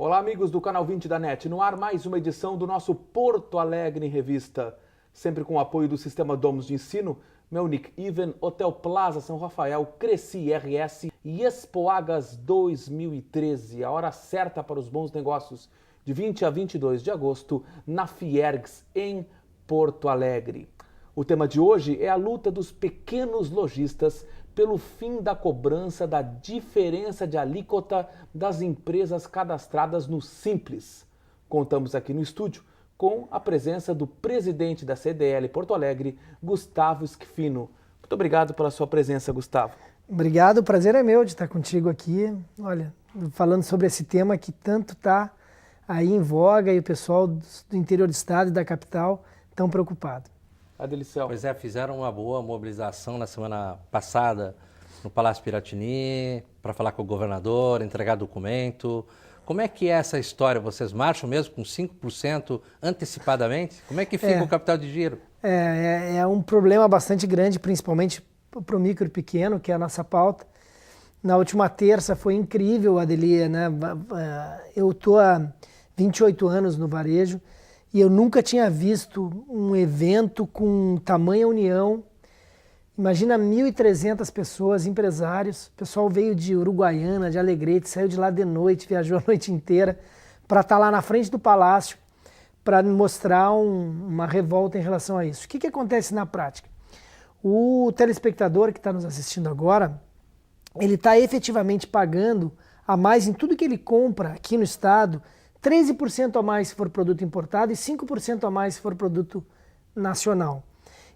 Olá, amigos do Canal 20 da NET. No ar, mais uma edição do nosso Porto Alegre em Revista. Sempre com o apoio do Sistema Domos de Ensino, Melnick Even, Hotel Plaza São Rafael, Cresci RS e Expoagas 2013. A hora certa para os bons negócios, de 20 a 22 de agosto, na Fiergs, em Porto Alegre. O tema de hoje é a luta dos pequenos lojistas pelo fim da cobrança da diferença de alíquota das empresas cadastradas no Simples. Contamos aqui no estúdio com a presença do presidente da CDL Porto Alegre, Gustavo Schifino. Muito obrigado pela sua presença, Gustavo. Obrigado, o prazer é meu de estar contigo aqui. Olha, falando sobre esse tema que tanto está aí em voga e o pessoal do interior do estado e da capital tão preocupado. Adelicel. Pois é, fizeram uma boa mobilização na semana passada no Palácio Piratini para falar com o governador, entregar documento. Como é que é essa história? Vocês marcham mesmo com 5% antecipadamente? Como é que fica o capital de giro? É um problema bastante grande, principalmente para o micro e pequeno, que é a nossa pauta. Na última terça foi incrível, Adelia, né? Eu estou há 28 anos no varejo e eu nunca tinha visto um evento com tamanha união. Imagina 1.300 pessoas, empresários. O pessoal veio de Uruguaiana, de Alegrete, saiu de lá de noite, viajou a noite inteira para estar lá na frente do palácio para mostrar uma revolta em relação a isso. O que acontece na prática? O telespectador que está nos assistindo agora, ele está efetivamente pagando a mais em tudo que ele compra aqui no estado, 13% a mais se for produto importado e 5% a mais se for produto nacional.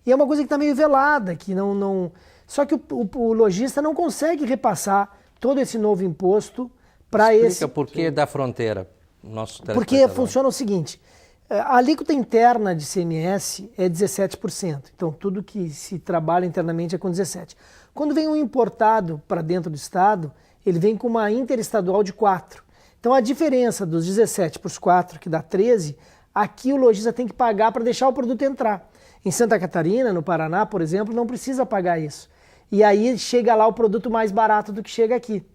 E é uma coisa que está meio velada, que não... Só que o lojista não consegue repassar todo esse novo imposto para esse... Explica por que da fronteira, nosso Porque funciona o seguinte, a alíquota interna de ICMS é 17%, então tudo que se trabalha internamente é com 17%. Quando vem um importado para dentro do estado, ele vem com uma interestadual de 4%. Então a diferença dos 17 para os 4, que dá 13, aqui o lojista tem que pagar para deixar o produto entrar. Em Santa Catarina, no Paraná, por exemplo, não precisa pagar isso. E aí chega lá o produto mais barato do que chega aqui.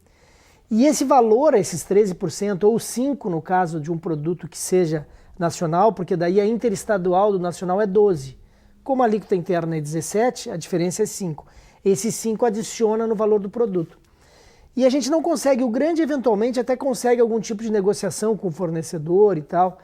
E esse valor, esses 13%, ou 5% no caso de um produto que seja nacional, porque daí a interestadual do nacional é 12%. Como a alíquota interna é 17%, a diferença é 5%. Esse 5% adiciona no valor do produto. E a gente não consegue, o grande eventualmente até consegue algum tipo de negociação com o fornecedor e tal,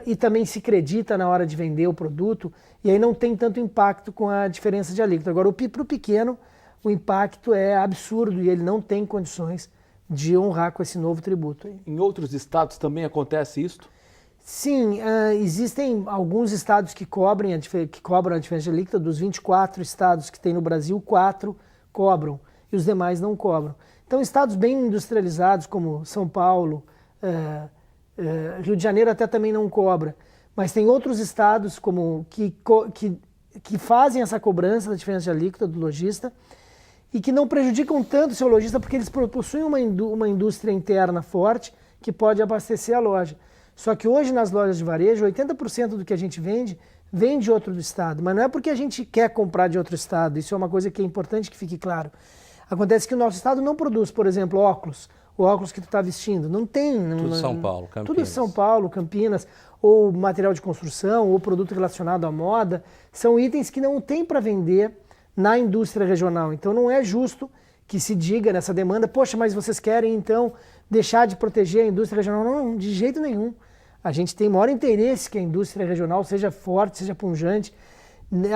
e também se acredita na hora de vender o produto, e aí não tem tanto impacto com a diferença de alíquota. Agora, para o pequeno, o impacto é absurdo e ele não tem condições de honrar com esse novo tributo. Em outros estados também acontece isso? Sim, existem alguns estados que cobram a diferença de alíquota. Dos 24 estados que tem no Brasil, 4 cobram e os demais não cobram. Então, estados bem industrializados como São Paulo, Rio de Janeiro até também não cobra, mas tem outros estados como que fazem essa cobrança da diferença de alíquota do lojista e que não prejudicam tanto o seu lojista porque eles possuem uma indústria interna forte que pode abastecer a loja. Só que hoje nas lojas de varejo, 80% do que a gente vende, vem de outro estado, mas não é porque a gente quer comprar de outro estado, isso é uma coisa que é importante que fique claro. Acontece que o nosso estado não produz, por exemplo, óculos, o óculos que tu está vestindo, não tem. Tudo São Paulo, Campinas. Tudo São Paulo, Campinas, ou material de construção, ou produto relacionado à moda, são itens que não tem para vender na indústria regional. Então não é justo que se diga nessa demanda, poxa, mas vocês querem então deixar de proteger a indústria regional? Não, de jeito nenhum. A gente tem maior interesse que a indústria regional seja forte, seja pujante.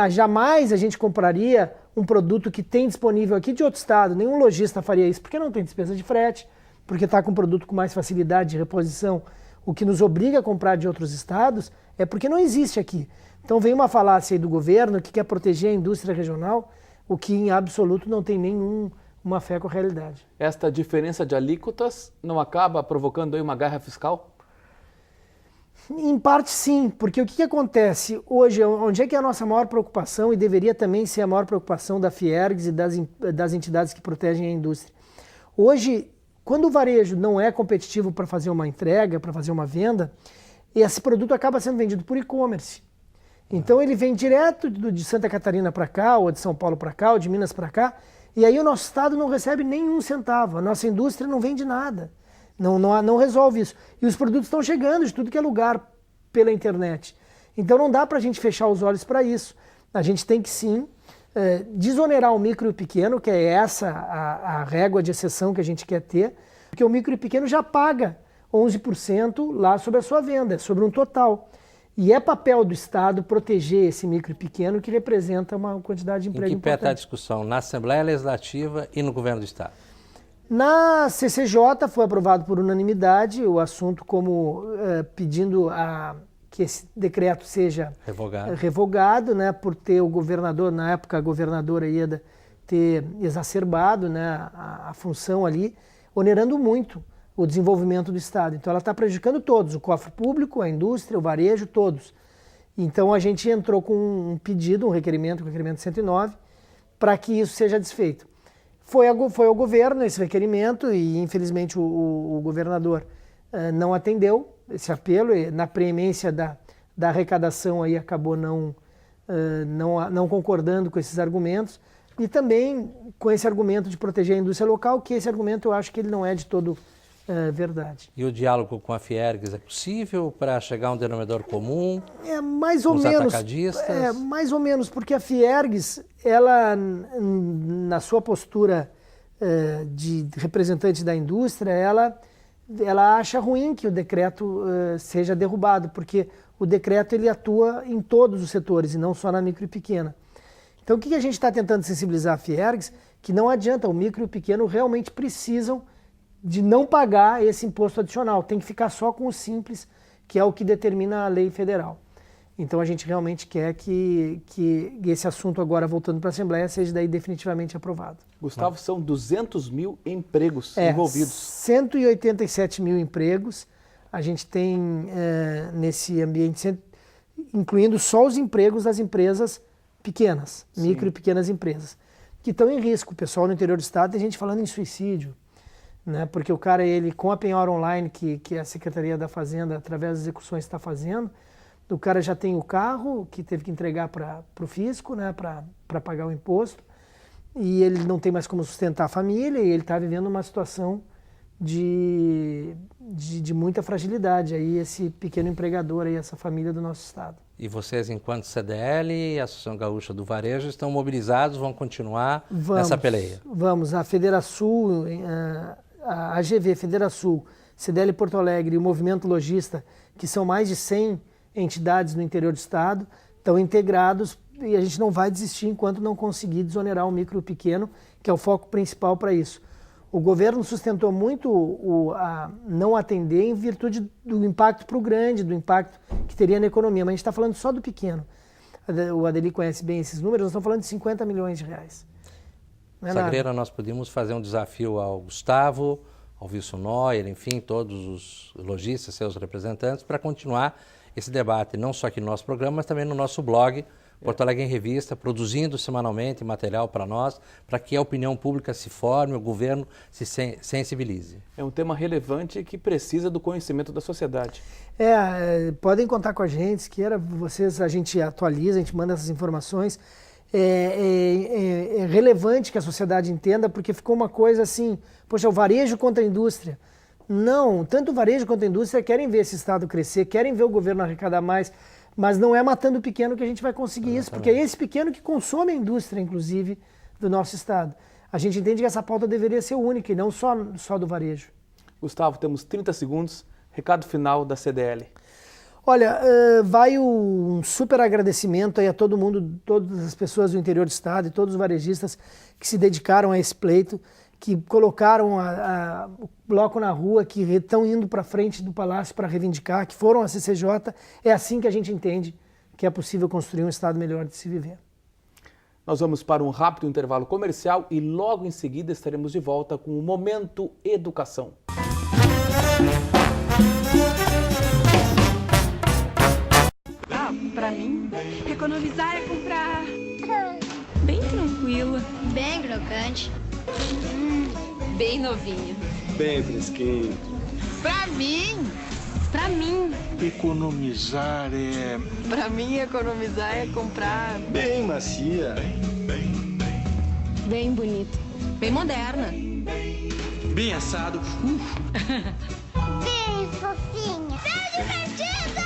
Jamais a gente compraria um produto que tem disponível aqui de outro estado. Nenhum lojista faria isso, porque não tem despesa de frete, porque está com um produto com mais facilidade de reposição. O que nos obriga a comprar de outros estados é porque não existe aqui. Então vem uma falácia aí do governo que quer proteger a indústria regional, o que em absoluto não tem nenhuma fé com a realidade. Esta diferença de alíquotas não acaba provocando aí uma guerra fiscal? Em parte sim, porque o que acontece hoje, onde é que é a nossa maior preocupação e deveria também ser a maior preocupação da Fiergs e das entidades que protegem a indústria. Hoje, quando o varejo não é competitivo para fazer uma entrega, para fazer uma venda, esse produto acaba sendo vendido por e-commerce. Então ele vem direto de Santa Catarina para cá, ou de São Paulo para cá, ou de Minas para cá, e aí o nosso estado não recebe nenhum centavo, a nossa indústria não vende nada. Não resolve isso. E os produtos estão chegando de tudo que é lugar pela internet. Então não dá para a gente fechar os olhos para isso. A gente tem que sim desonerar o micro e o pequeno, que é essa a régua de exceção que a gente quer ter, porque o micro e pequeno já paga 11% lá sobre a sua venda, sobre um total. E é papel do Estado proteger esse micro e pequeno, que representa uma quantidade de emprego importante. Em que pé está a discussão? Na Assembleia Legislativa e no Governo do Estado? Na CCJ foi aprovado por unanimidade o assunto como pedindo que esse decreto seja revogado, né, por ter o governador, na época a governadora Ieda, ter exacerbado, né, a função ali, onerando muito o desenvolvimento do Estado. Então ela está prejudicando todos, o cofre público, a indústria, o varejo, todos. Então a gente entrou com um pedido, um requerimento, o requerimento 109, para que isso seja desfeito. Foi ao governo esse requerimento e infelizmente o governador não atendeu esse apelo, e na preemência da arrecadação aí acabou não concordando com esses argumentos, e também com esse argumento de proteger a indústria local, que esse argumento eu acho que ele não é de todo verdade. E o diálogo com a Fiergs é possível para chegar a um denominador comum? Mais ou menos. Atacadistas? Mais ou menos, porque a Fiergs, ela, na sua postura de representante da indústria, ela acha ruim que o decreto seja derrubado, porque o decreto ele atua em todos os setores e não só na micro e pequena. Então o que a gente está tentando sensibilizar a Fiergs? Que não adianta, o micro e o pequeno realmente precisam de não pagar esse imposto adicional, tem que ficar só com o simples, que é o que determina a lei federal. Então a gente realmente quer que esse assunto agora, voltando para a Assembleia, seja daí definitivamente aprovado. Gustavo, são 200 mil empregos envolvidos. 187 mil empregos a gente tem nesse ambiente, incluindo só os empregos das empresas pequenas, micro e pequenas empresas, que estão em risco. O pessoal no interior do estado tem gente falando em suicídio, né? Porque o cara, ele com a penhora online que a Secretaria da Fazenda, através das execuções, está fazendo, o cara já tem o carro que teve que entregar para o fisco, né, para pagar o imposto, e ele não tem mais como sustentar a família, e ele está vivendo uma situação de muita fragilidade, aí esse pequeno empregador, aí, essa família do nosso estado. E vocês, enquanto CDL e Associação Gaúcha do Varejo, estão mobilizados, vão continuar nessa peleia? Vamos, a Federação, a AGV, Federação, CDL Porto Alegre e o Movimento Logista, que são mais de 100 entidades no interior do estado, estão integrados, e a gente não vai desistir enquanto não conseguir desonerar o micro e o pequeno, que é o foco principal para isso. O governo sustentou muito a não atender em virtude do impacto para o grande, do impacto que teria na economia, mas a gente está falando só do pequeno. O Adeli conhece bem esses números, nós estamos falando de 50 milhões de reais. Sagreira, nós podíamos fazer um desafio ao Gustavo, ao Wilson Neuer, enfim, todos os lojistas, seus representantes, para continuar esse debate, não só aqui no nosso programa, mas também no nosso blog, Porto Alegre em Revista, produzindo semanalmente material para nós, para que a opinião pública se forme, o governo se sensibilize. É um tema relevante que precisa do conhecimento da sociedade. Podem contar com a gente, se queira, a gente atualiza, a gente manda essas informações. É relevante que a sociedade entenda, porque ficou uma coisa assim, poxa, o varejo contra a indústria. Não, tanto o varejo quanto a indústria querem ver esse estado crescer, querem ver o governo arrecadar mais, mas não é matando o pequeno que a gente vai conseguir isso, porque é esse pequeno que consome a indústria, inclusive, do nosso estado. A gente entende que essa pauta deveria ser única e não só do varejo. Gustavo, temos 30 segundos, recado final da CDL. Olha, vai um super agradecimento aí a todo mundo, todas as pessoas do interior do estado e todos os varejistas que se dedicaram a esse pleito, que colocaram o bloco na rua, que estão indo para frente do Palácio para reivindicar, que foram à CCJ. É assim que a gente entende que é possível construir um estado melhor de se viver. Nós vamos para um rápido intervalo comercial e logo em seguida estaremos de volta com o Momento Educação. Para mim, economizar é comprar bem tranquilo, bem crocante, bem novinho, bem fresquinho. Para mim, economizar é... Para mim, economizar é comprar bem macia, bem bonita, bem moderna, bem assado. Bem fofinha. Bem divertida.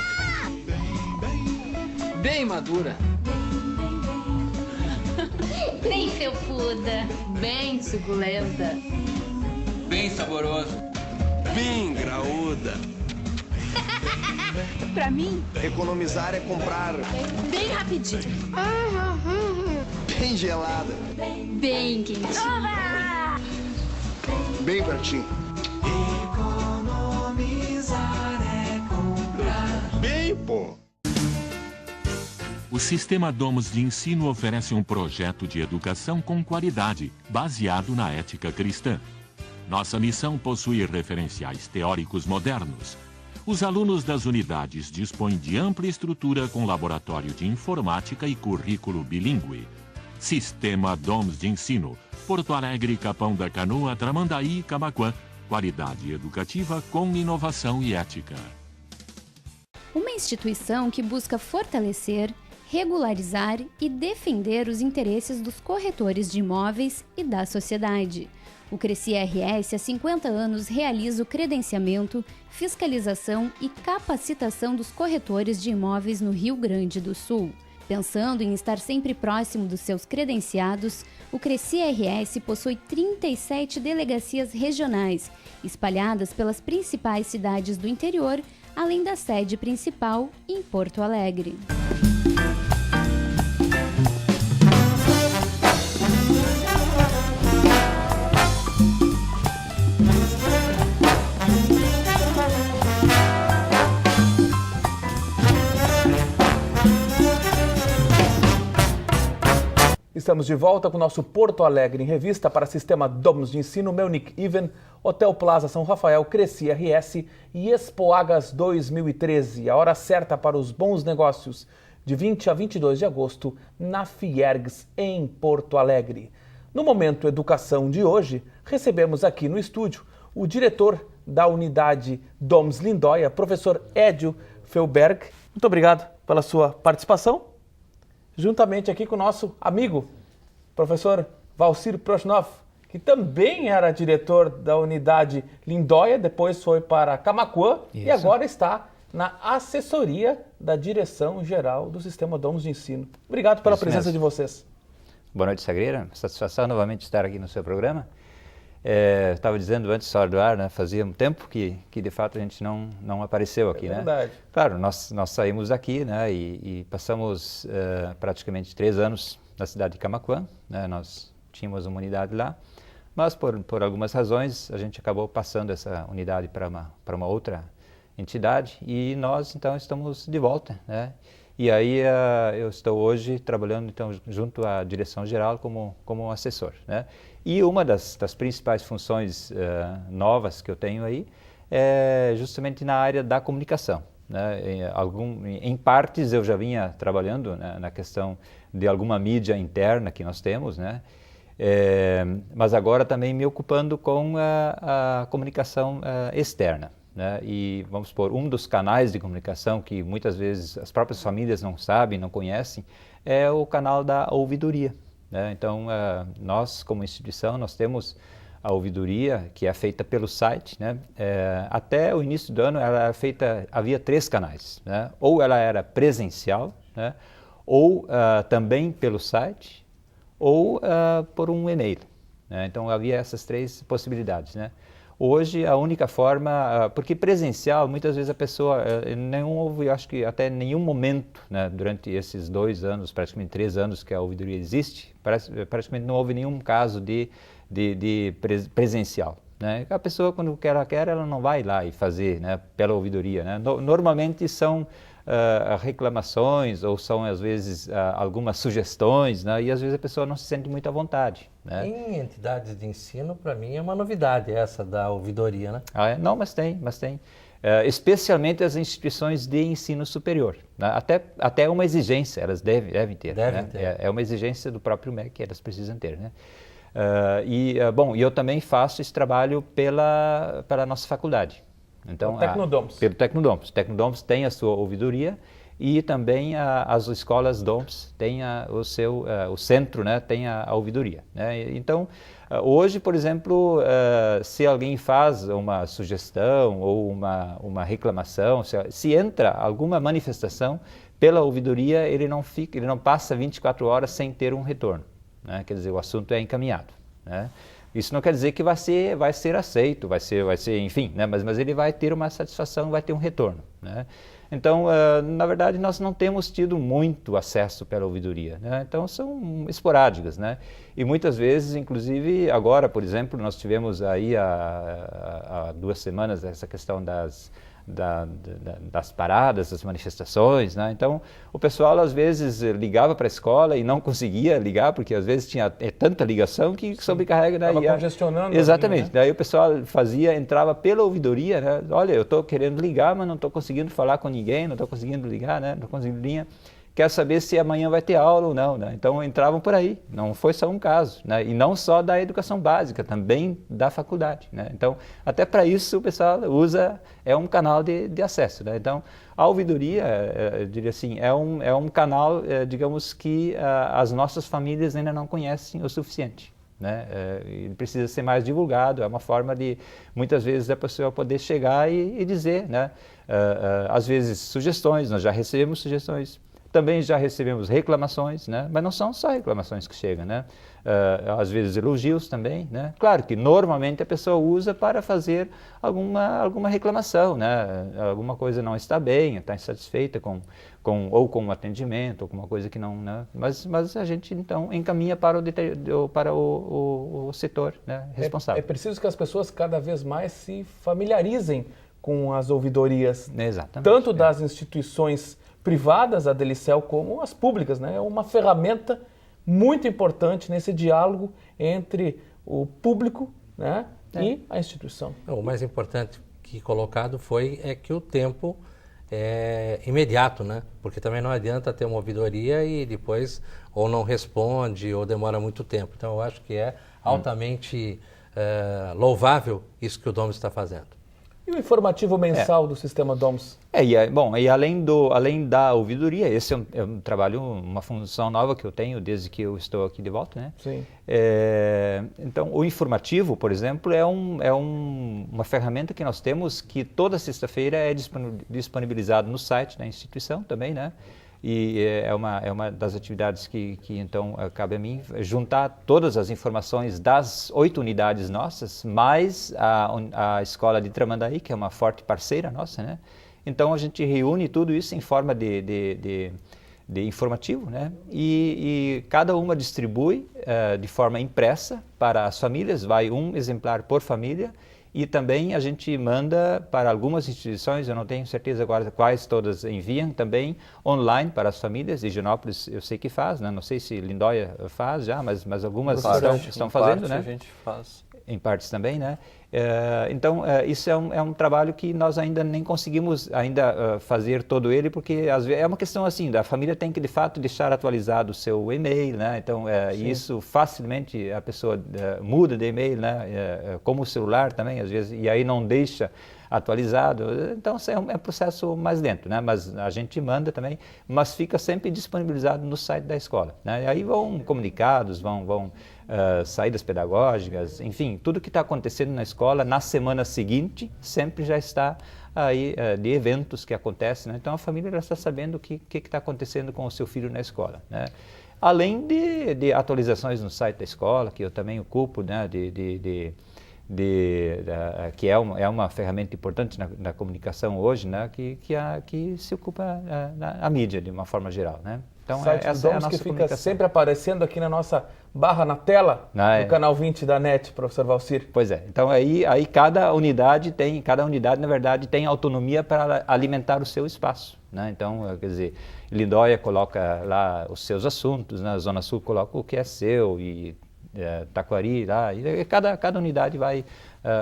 Bem madura. Bem felpuda. Bem suculenta. Bem saboroso. Bem graúda. Pra mim, Economizar é comprar bem rapidinho. bem gelada. Bem quentinho. Bem pertinho. Bem, pô. O Sistema Domus de Ensino oferece um projeto de educação com qualidade, baseado na ética cristã. Nossa missão possui referenciais teóricos modernos. Os alunos das unidades dispõem de ampla estrutura com laboratório de informática e currículo bilíngue. Sistema Domus de Ensino, Porto Alegre, Capão da Canoa, Tramandaí e Camaquã. Qualidade educativa com inovação e ética. Uma instituição que busca fortalecer, regularizar e defender os interesses dos corretores de imóveis e da sociedade. O Cresci RS há 50 anos realiza o credenciamento, fiscalização e capacitação dos corretores de imóveis no Rio Grande do Sul. Pensando em estar sempre próximo dos seus credenciados, o Cresci RS possui 37 delegacias regionais, espalhadas pelas principais cidades do interior, além da sede principal em Porto Alegre. Estamos de volta com o nosso Porto Alegre em Revista para Sistema Domus de Ensino, Melnick Even, Hotel Plaza São Rafael, Cresci RS e Expoagas 2013. A hora certa para os bons negócios, de 20 a 22 de agosto, na Fiergs, em Porto Alegre. No Momento Educação de hoje, recebemos aqui no estúdio o diretor da unidade Domus Lindóia, professor Edio Felberg. Muito obrigado pela sua participação. Juntamente aqui com o nosso amigo, professor Valcir Proshnov, que também era diretor da unidade Lindóia, depois foi para Camaquã e agora está na assessoria da Direção-Geral do Sistema Domus de Ensino. Obrigado pela presença de vocês. Boa noite, Sagreira. Satisfação novamente estar aqui no seu programa. Estava dizendo antes, fora do ar, né, fazia um tempo que de fato a gente não apareceu aqui. É verdade. Né? Claro, nós saímos daqui, né, e passamos praticamente 3 anos na cidade de Camaquã, né, nós tínhamos uma unidade lá, mas por algumas razões a gente acabou passando essa unidade para uma outra entidade e nós então estamos de volta, né? E aí eu estou hoje trabalhando então junto à direção-geral como assessor, né? E uma das principais funções novas que eu tenho aí é justamente na área da comunicação, né? Em partes eu já vinha trabalhando, né, na questão de alguma mídia interna que nós temos, né? Mas agora também me ocupando com a comunicação externa. Né? E vamos supor, um dos canais de comunicação que muitas vezes as próprias famílias não sabem, não conhecem, é o canal da ouvidoria. Né? Então, nós como instituição, nós temos a ouvidoria que é feita pelo site. Né? Até o início do ano ela era feita, havia 3 canais, né? Ou ela era presencial, né? Ou também pelo site, ou por um e-mail. Né? Então havia essas 3 possibilidades. Né? Hoje, a única forma, porque presencial, muitas vezes a pessoa, não houve, acho que até nenhum momento, né, durante esses 2 anos, praticamente 3 anos que a ouvidoria existe, praticamente não houve nenhum caso de presencial. Né? A pessoa, quando ela quer, ela não vai lá e fazer, né, pela ouvidoria. Né? Normalmente são reclamações ou são, às vezes, algumas sugestões, né? E às vezes a pessoa não se sente muito à vontade. Né? Em entidades de ensino, para mim, é uma novidade essa da ouvidoria, né? Não, mas tem. Especialmente as instituições de ensino superior. Né? Até uma exigência, elas devem ter. Devem né? ter. É uma exigência do próprio MEC que elas precisam ter. Né? E eu também faço esse trabalho pela nossa faculdade. Então, Tecnodomus. Pelo Tecnodomus. O Tecnodomus tem a sua ouvidoria e também as escolas DOMS têm o centro, né, tem a ouvidoria, né? Então, hoje, por exemplo, se alguém faz uma sugestão ou uma reclamação, se entra alguma manifestação pela ouvidoria, ele não passa 24 horas sem ter um retorno, né? Quer dizer, o assunto é encaminhado, né? Isso não quer dizer que vai ser aceito, vai ser, enfim, né? Mas ele vai ter uma satisfação, vai ter um retorno, né? Então, na verdade, nós não temos tido muito acesso pela ouvidoria, né? Então, são esporádicas, né? E muitas vezes, inclusive, agora, por exemplo, nós tivemos aí há 2 semanas essa questão das paradas, das manifestações, né? Então, o pessoal às vezes ligava para a escola e não conseguia ligar, porque às vezes tinha tanta ligação que sobrecarrega. Estava congestionando. Exatamente. Né? Daí o pessoal entrava pela ouvidoria, né? Olha, eu estou querendo ligar, mas não estou conseguindo falar com ninguém, não estou conseguindo ligar, né? Não estou conseguindo linha. Quer saber se amanhã vai ter aula ou não, né? Então entravam por aí, não foi só um caso, né? E não só da educação básica, também da faculdade, né? Então, até para isso o pessoal é um canal de acesso, né? Então, a ouvidoria, eu diria assim, é um canal, digamos que as nossas famílias ainda não conhecem o suficiente, né? Ele precisa ser mais divulgado, é uma forma de, muitas vezes, a pessoa poder chegar e dizer, né? Às vezes sugestões, nós já recebemos sugestões, também já recebemos reclamações, né? Mas não são só reclamações que chegam, né? Às vezes elogios também, né? Claro que normalmente a pessoa usa para fazer alguma reclamação, né? Alguma coisa não está bem, está insatisfeita com o atendimento, alguma coisa que não, né? Mas a gente então encaminha para o setor, né, responsável. É preciso que as pessoas cada vez mais se familiarizem com as ouvidorias, exatamente, tanto das instituições privadas, a Delicel, como as públicas, né? É uma ferramenta muito importante nesse diálogo entre o público, né, e a instituição. O mais importante que colocado é que o tempo é imediato, né? Porque também não adianta ter uma ouvidoria e depois ou não responde ou demora muito tempo. Então eu acho que é altamente louvável isso que o DOMS está fazendo. E o informativo mensal do Sistema DOMS? E além da ouvidoria, esse é um trabalho, uma função nova que eu tenho desde que eu estou aqui de volta, né? Sim. Então, o informativo, por exemplo, é uma ferramenta que nós temos que toda sexta-feira é disponibilizado no site da instituição também, né? E é uma das atividades que então cabe a mim juntar todas as informações das 8 unidades nossas, mais a escola de Tramandaí, que é uma forte parceira nossa, né? Então a gente reúne tudo isso em forma de informativo, né? E cada uma distribui de forma impressa para as famílias, vai um exemplar por família. E também a gente manda para algumas instituições, eu não tenho certeza agora quais todas enviam, também online para as famílias. Higienópolis eu sei que faz, né? Não sei se Lindóia faz já, mas algumas estão fazendo, né? A gente faz. Em partes também, né? Então, isso é um trabalho que nós ainda nem conseguimos fazer todo ele, porque às vezes é uma questão assim, a família tem que de fato deixar atualizado o seu e-mail, né? Então, isso facilmente a pessoa muda de e-mail, né? Como o celular também, às vezes, e aí não deixa atualizado. Então, isso é um processo mais lento, né? Mas a gente manda também, mas fica sempre disponibilizado no site da escola, né? E aí vão comunicados, vão saídas pedagógicas, enfim, tudo que está acontecendo na escola, na semana seguinte, sempre já está aí de eventos que acontecem, né? Então a família já está sabendo o que está acontecendo com o seu filho na escola, né? Além de atualizações no site da escola, que eu também ocupo, né? Que é uma ferramenta importante na comunicação hoje, né? Que se ocupa a mídia de uma forma geral, né? Então, essa é a nossa que fica sempre aparecendo aqui na nossa barra na tela, no canal 20 da NET, professor Valcir. Pois é. Então, aí cada unidade, na verdade, tem autonomia para alimentar o seu espaço, né? Então, quer dizer, Lindóia coloca lá os seus assuntos, né? A Zona Sul coloca o que é seu e Taquari lá, e cada unidade vai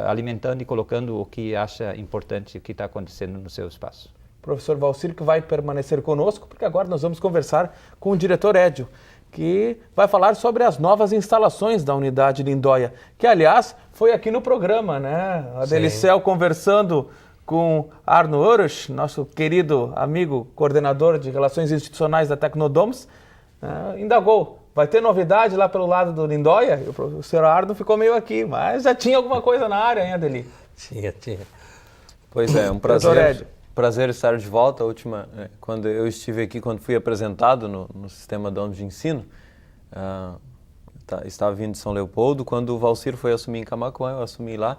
alimentando e colocando o que acha importante, o que está acontecendo no seu espaço. Professor Valcir, que vai permanecer conosco, porque agora nós vamos conversar com o diretor Édio, que vai falar sobre as novas instalações da unidade Lindóia, que aliás foi aqui no programa, né? A Delicel conversando com Arno Oroch, nosso querido amigo coordenador de Relações Institucionais da Tecnodomus. Indagou, vai ter novidade lá pelo lado do Lindóia? O professor Arno ficou meio aqui, mas já tinha alguma coisa na área, hein, Adeli? Tinha. Pois é, um prazer estar de volta. Quando eu estive aqui, quando fui apresentado no Sistema Domus de Ensino, estava vindo de São Leopoldo, quando o Valcir foi assumir em Camaquã, eu assumi lá,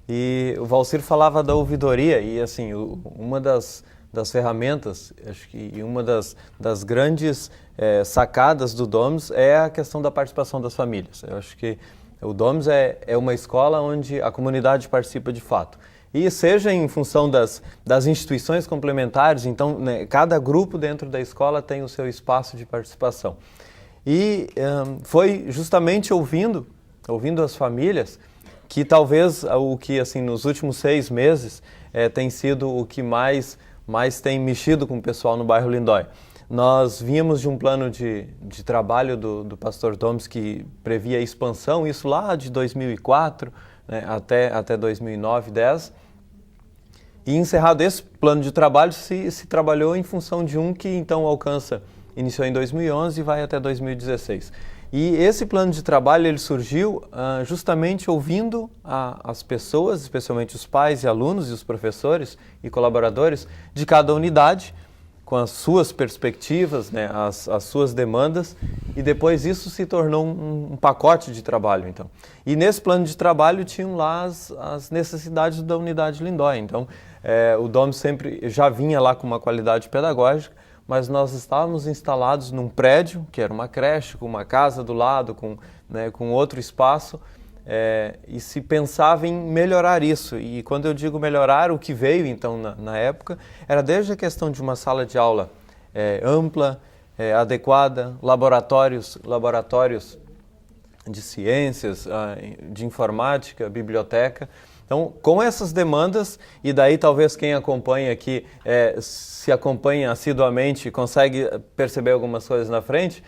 e o Valcir falava da ouvidoria, e assim, uma das ferramentas, acho que uma das grandes sacadas do Domus é a questão da participação das famílias. Eu acho que o Domus é uma escola onde a comunidade participa de fato. E seja em função das instituições complementares, então, né, cada grupo dentro da escola tem o seu espaço de participação. E foi justamente ouvindo as famílias que talvez o que, assim, nos últimos 6 meses tem sido o que mais tem mexido com o pessoal no bairro Lindóia. Nós vínhamos de um plano de trabalho do pastor Domus que previa expansão, isso lá de 2004, né, até 2009, 2010. E encerrado esse plano de trabalho, se trabalhou em função de um que então iniciou em 2011 e vai até 2016. E esse plano de trabalho ele surgiu justamente ouvindo as pessoas, especialmente os pais e alunos e os professores e colaboradores de cada unidade, com as suas perspectivas, né, as suas demandas, e depois isso se tornou um pacote de trabalho. Então. E nesse plano de trabalho tinham lá as necessidades da unidade Lindóia. Então, o Domus sempre já vinha lá com uma qualidade pedagógica, mas nós estávamos instalados num prédio, que era uma creche, com uma casa do lado, com outro espaço, e se pensava em melhorar isso. E quando eu digo melhorar, o que veio então na época, era desde a questão de uma sala de aula ampla, adequada, laboratórios de ciências, de informática, biblioteca. Então, com essas demandas, e daí talvez quem acompanha aqui, se acompanha assiduamente, consegue perceber algumas coisas na frente,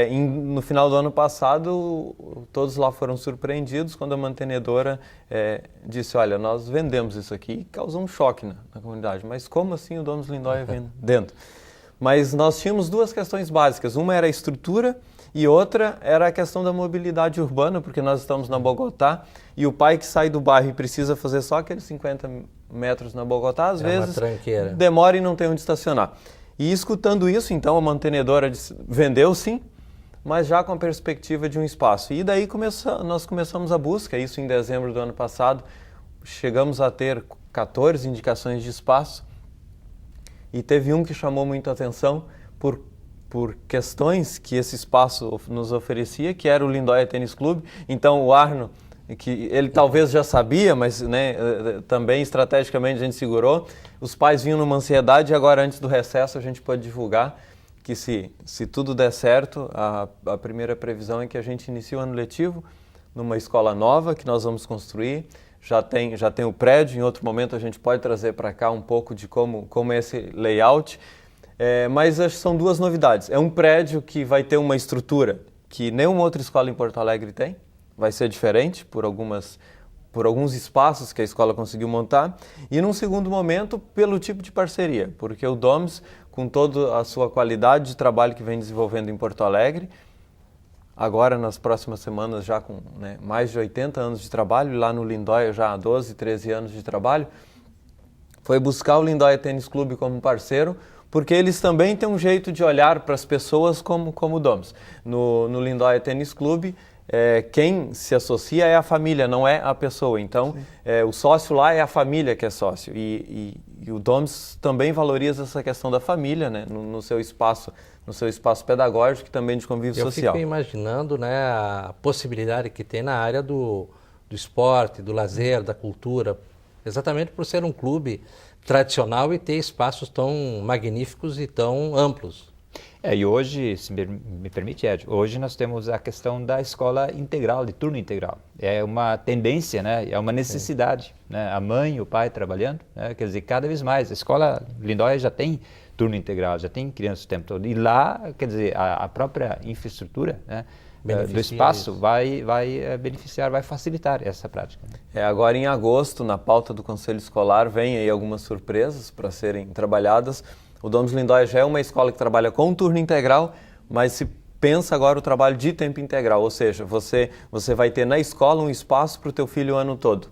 no final do ano passado, todos lá foram surpreendidos quando a mantenedora disse, olha, nós vendemos isso aqui, e causou um choque na comunidade. Mas como assim o Domus Lindóia vende dentro? Mas nós tínhamos 2 questões básicas, uma era a estrutura, e outra era a questão da mobilidade urbana, porque nós estamos na Bogotá, e o pai que sai do bairro e precisa fazer só aqueles 50 metros na Bogotá, às vezes demora e não tem onde estacionar. E escutando isso, então, a mantenedora vendeu sim, mas já com a perspectiva de um espaço. E daí nós começamos a busca, isso em dezembro do ano passado, chegamos a ter 14 indicações de espaço, e teve um que chamou muita atenção por questões que esse espaço nos oferecia, que era o Lindóia Tênis Clube. Então o Arno, que ele talvez já sabia, mas né, também estrategicamente a gente segurou, os pais vinham numa ansiedade e agora antes do recesso a gente pode divulgar que se tudo der certo, a primeira previsão é que a gente inicie o ano letivo numa escola nova que nós vamos construir. Já tem o prédio, em outro momento a gente pode trazer para cá um pouco de como é esse layout. Mas acho que são 2 novidades. É um prédio que vai ter uma estrutura que nenhuma outra escola em Porto Alegre tem. Vai ser diferente por alguns espaços que a escola conseguiu montar. E num segundo momento, pelo tipo de parceria. Porque o Domus, com toda a sua qualidade de trabalho que vem desenvolvendo em Porto Alegre, agora nas próximas semanas já com mais de 80 anos de trabalho, lá no Lindóia já há 12, 13 anos de trabalho, foi buscar o Lindóia Tênis Clube como parceiro, porque eles também têm um jeito de olhar para as pessoas como o Domus. No Lindóia Tênis Clube, quem se associa é a família, não é a pessoa. Então, o sócio lá é a família que é sócio. E o Domus também valoriza essa questão da família, né, no seu espaço pedagógico e também de convívio social. Eu fico imaginando, né, a possibilidade que tem na área do esporte, do lazer, da cultura, exatamente por ser um clube tradicional e ter espaços tão magníficos e tão amplos. E hoje, se me permite, Ed, hoje nós temos a questão da escola integral, de turno integral. É uma tendência, né? É uma necessidade. Né? A mãe e o pai trabalhando, né? Quer dizer, cada vez mais. A escola Lindóia já tem turno integral, já tem crianças o tempo todo. E lá, quer dizer, a própria infraestrutura, né? do espaço vai beneficiar, vai facilitar essa prática. Agora em agosto, na pauta do Conselho Escolar, vem aí algumas surpresas para serem trabalhadas. O Domus Lindóia já é uma escola que trabalha com turno integral, mas se pensa agora o trabalho de tempo integral, ou seja, você vai ter na escola um espaço para o teu filho o ano todo.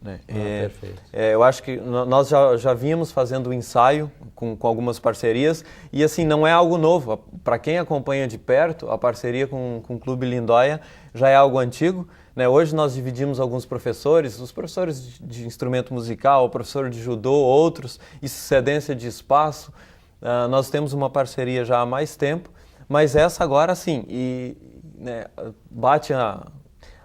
Né? Perfeito. Eu acho que nós já vínhamos fazendo um ensaio com algumas parcerias e assim, não é algo novo. Para quem acompanha de perto, a parceria com o Clube Lindóia já é algo antigo. Né? Hoje nós dividimos alguns professores, os professores de instrumento musical, o professor de judô, outros, cedência de espaço. Nós temos uma parceria já há mais tempo, mas essa agora sim, né, bate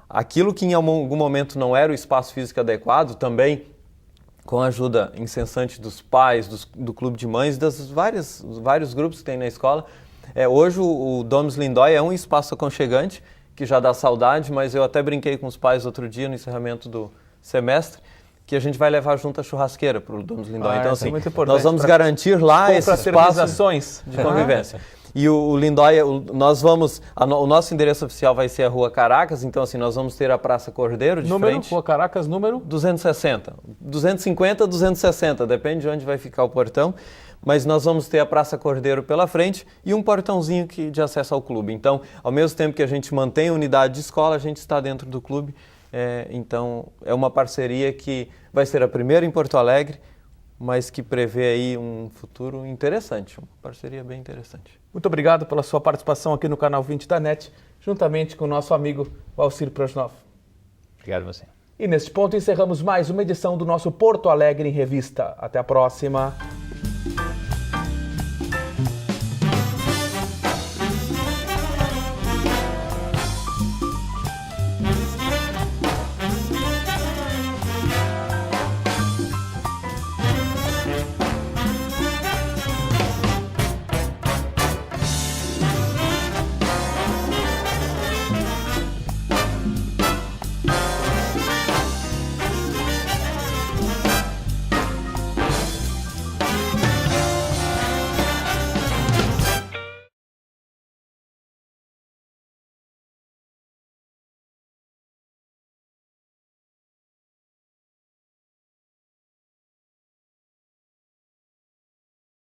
aquilo que em algum momento não era o espaço físico adequado, também com a ajuda incessante dos pais, do clube de mães, dos vários grupos que tem na escola. Hoje o Domus Lindóia é um espaço aconchegante, que já dá saudade, mas eu até brinquei com os pais outro dia no encerramento do semestre, que a gente vai levar junto a churrasqueira para o Domus Lindóia. Então assim, nós vamos garantir lá esse espaço de convivência. E o Lindóia, o nosso endereço oficial vai ser a Rua Caracas, então assim, nós vamos ter a Praça Cordeiro de frente. Rua Caracas, número? 260. 250, 260, depende de onde vai ficar o portão. Mas nós vamos ter a Praça Cordeiro pela frente e um portãozinho de acesso ao clube. Então, ao mesmo tempo que a gente mantém a unidade de escola, a gente está dentro do clube. Então, é uma parceria que vai ser a primeira em Porto Alegre, mas que prevê aí um futuro interessante, uma parceria bem interessante. Muito obrigado pela sua participação aqui no Canal 20 da NET, juntamente com o nosso amigo Valcir Prosnov. Obrigado a você. E neste ponto encerramos mais uma edição do nosso Porto Alegre em Revista. Até a próxima.